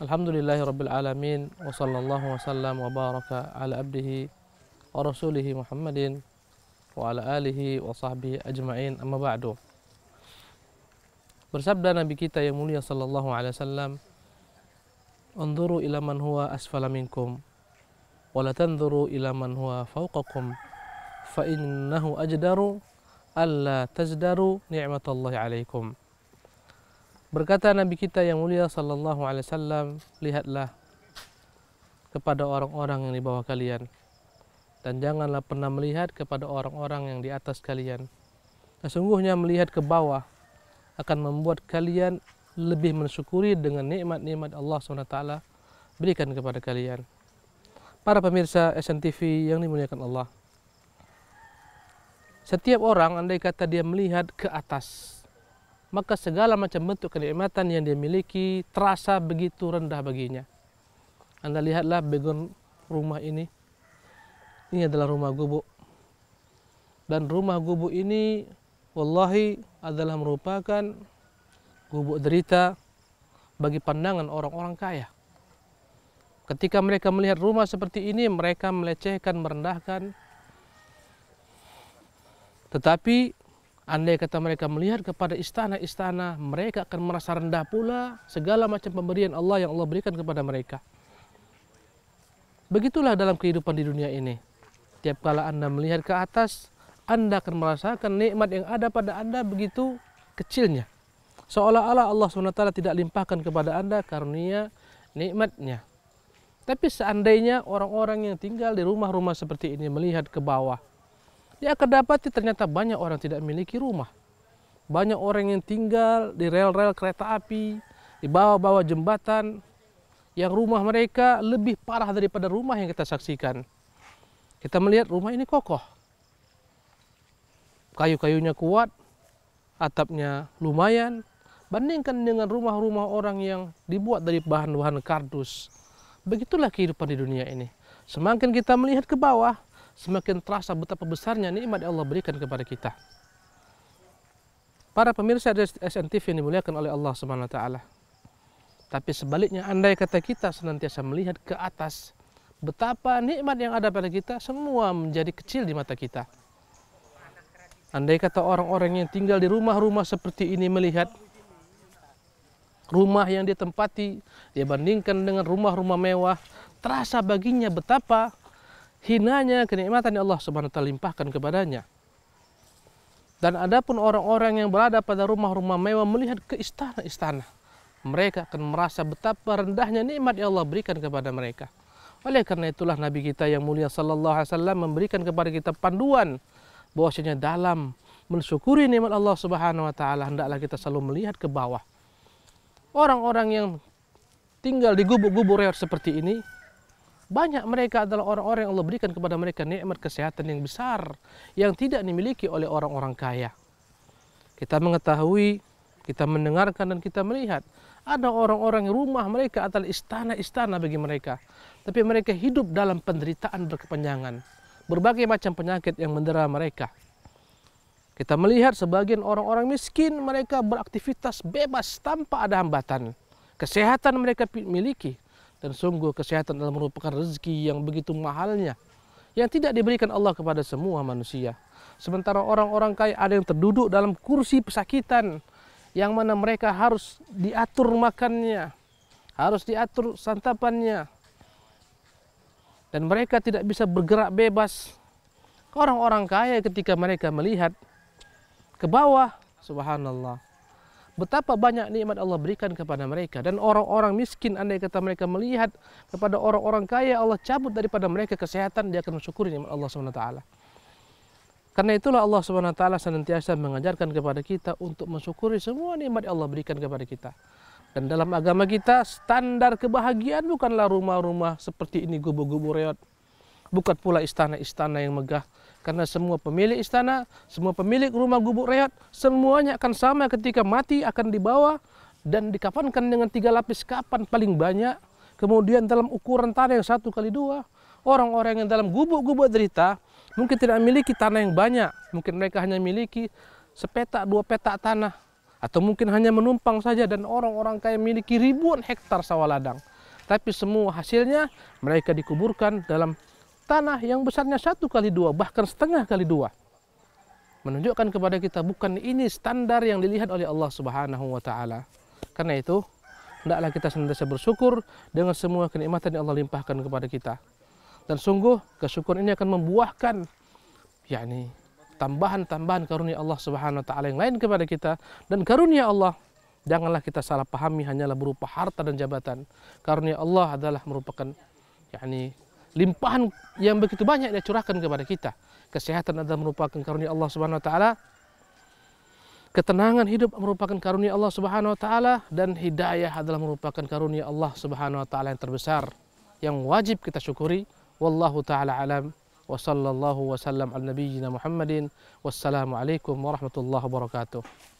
Alhamdulillahirabbil alamin wa sallallahu wasallam wa baraka ala abdihi wa rasulihi Muhammadin wa ala alihi wa sahbihi ajma'in, amma ba'du. Bersabda Nabi kita yang mulia sallallahu alaihi wasallam, "Unzuru ila man huwa asfala minkum wa la tanzuru ila man huwa fawqakum fa innahu ajdaru alla tazdaru ni'matallahi alaikum." Berkata Nabi kita yang mulia sallallahu alaihi wasallam, lihatlah kepada orang-orang yang di bawah kalian dan janganlah pernah melihat kepada orang-orang yang di atas kalian. Sesungguhnya melihat ke bawah akan membuat kalian lebih mensyukuri dengan nikmat-nikmat Allah SWT berikan kepada kalian. Para pemirsa SNTV yang dimuliakan Allah, setiap orang andai kata dia melihat ke atas, maka segala macam bentuk kenikmatan yang dia miliki terasa begitu rendah baginya. Anda lihatlah background rumah ini adalah rumah gubuk. Dan rumah gubuk ini wallahi adalah merupakan gubuk derita bagi pandangan orang-orang kaya. Ketika mereka melihat rumah seperti ini, mereka melecehkan, merendahkan. Tetapi andai kata mereka melihat kepada istana-istana, mereka akan merasa rendah pula segala macam pemberian Allah yang Allah berikan kepada mereka. Begitulah dalam kehidupan di dunia ini. Tiap kala Anda melihat ke atas, Anda akan merasakan nikmat yang ada pada Anda begitu kecilnya. Seolah-olah Allah SWT tidak limpahkan kepada Anda karunia nikmatnya. Tapi seandainya orang-orang yang tinggal di rumah-rumah seperti ini melihat ke bawah, dia akan dapati ternyata banyak orang tidak memiliki rumah. Banyak orang yang tinggal di rel-rel kereta api, di bawah-bawah jembatan, yang rumah mereka lebih parah daripada rumah yang kita saksikan. Kita melihat rumah ini kokoh. Kayu-kayunya kuat, atapnya lumayan. Bandingkan dengan rumah-rumah orang yang dibuat dari bahan-bahan kardus. Begitulah kehidupan di dunia ini. Semakin kita melihat ke bawah, semakin terasa betapa besarnya nikmat yang Allah berikan kepada kita. Para pemirsa SNTV yang dimuliakan oleh Allah Subhanahu wa taala. Tapi sebaliknya, andai kata kita senantiasa melihat ke atas, betapa nikmat yang ada pada kita semua menjadi kecil di mata kita. Andai kata orang-orang yang tinggal di rumah-rumah seperti ini melihat rumah yang dia tempati, dia bandingkan dengan rumah-rumah mewah, terasa baginya betapa hinanya kenikmatan yang Allah Subhanahu wa taala limpahkan kepadanya. Dan adapun orang-orang yang berada pada rumah-rumah mewah melihat ke istana-istana, mereka akan merasa betapa rendahnya nikmat yang Allah berikan kepada mereka. Oleh karena itulah Nabi kita yang mulia sallallahu alaihi wasallam memberikan kepada kita panduan bahwasanya dalam mensyukuri nikmat Allah Subhanahu wa taala hendaklah kita selalu melihat ke bawah. Orang-orang yang tinggal di gubuk-gubuk reot seperti ini, banyak mereka adalah orang-orang yang Allah berikan kepada mereka nikmat kesehatan yang besar yang tidak dimiliki oleh orang-orang kaya. Kita mengetahui, kita mendengarkan dan kita melihat ada orang-orang yang rumah mereka adalah istana-istana bagi mereka, tapi mereka hidup dalam penderitaan berkepanjangan, berbagai macam penyakit yang mendera mereka. Kita melihat sebagian orang-orang miskin, mereka beraktivitas bebas tanpa ada hambatan. Kesehatan mereka miliki, dan sungguh kesehatan adalah merupakan rezeki yang begitu mahalnya, yang tidak diberikan Allah kepada semua manusia. Sementara orang-orang kaya ada yang terduduk dalam kursi pesakitan, yang mana mereka harus diatur makannya, harus diatur santapannya, dan mereka tidak bisa bergerak bebas. Orang-orang kaya ketika mereka melihat ke bawah, subhanallah, betapa banyak nikmat Allah berikan kepada mereka. Dan orang-orang miskin, andai kata mereka melihat kepada orang-orang kaya, Allah cabut daripada mereka kesehatan, dia akan mensyukuri nikmat Allah SWT. Karena itulah Allah SWT senantiasa mengajarkan kepada kita untuk mensyukuri semua nikmat yang Allah berikan kepada kita. Dan dalam agama kita, standar kebahagiaan bukanlah rumah-rumah seperti ini, gubuk-gubuk reot. Bukan pula istana-istana yang megah. Karena semua pemilik istana, semua pemilik rumah gubuk reot, semuanya akan sama ketika mati, akan dibawa dan dikafankan dengan 3 lapis kapan paling banyak. Kemudian dalam ukuran tanah yang 1x2. Orang-orang yang dalam gubuk-gubuk derita mungkin tidak memiliki tanah yang banyak. Mungkin mereka hanya memiliki sepetak 2 petak tanah. Atau mungkin hanya menumpang saja. Dan orang-orang kaya memiliki ribuan hektar sawah ladang. tapi semua hasilnya mereka dikuburkan dalam tanah yang besarnya 1x2, bahkan setengah kali 2. Menunjukkan kepada kita bukan ini standar yang dilihat oleh Allah Subhanahu wa taala. Karena itu, hendaklah kita senantiasa bersyukur dengan semua kenikmatan yang Allah limpahkan kepada kita. Dan sungguh kesyukuran ini akan membuahkan tambahan-tambahan karunia Allah Subhanahu wa taala yang lain kepada kita. Dan karunia Allah janganlah kita salah pahami hanyalah berupa harta dan jabatan. Karunia Allah adalah merupakan limpahan yang begitu banyak Dia curahkan kepada kita. Kesehatan adalah merupakan karunia Allah Subhanahu wa taala. Ketenangan hidup merupakan karunia Allah Subhanahu wa taala, dan hidayah adalah merupakan karunia Allah Subhanahu wa taala yang terbesar yang wajib kita syukuri. Wallahu taala alam wa sallallahu wasallam ala nabiyyina Muhammadin. Wassalamu alaikum warahmatullahi wabarakatuh.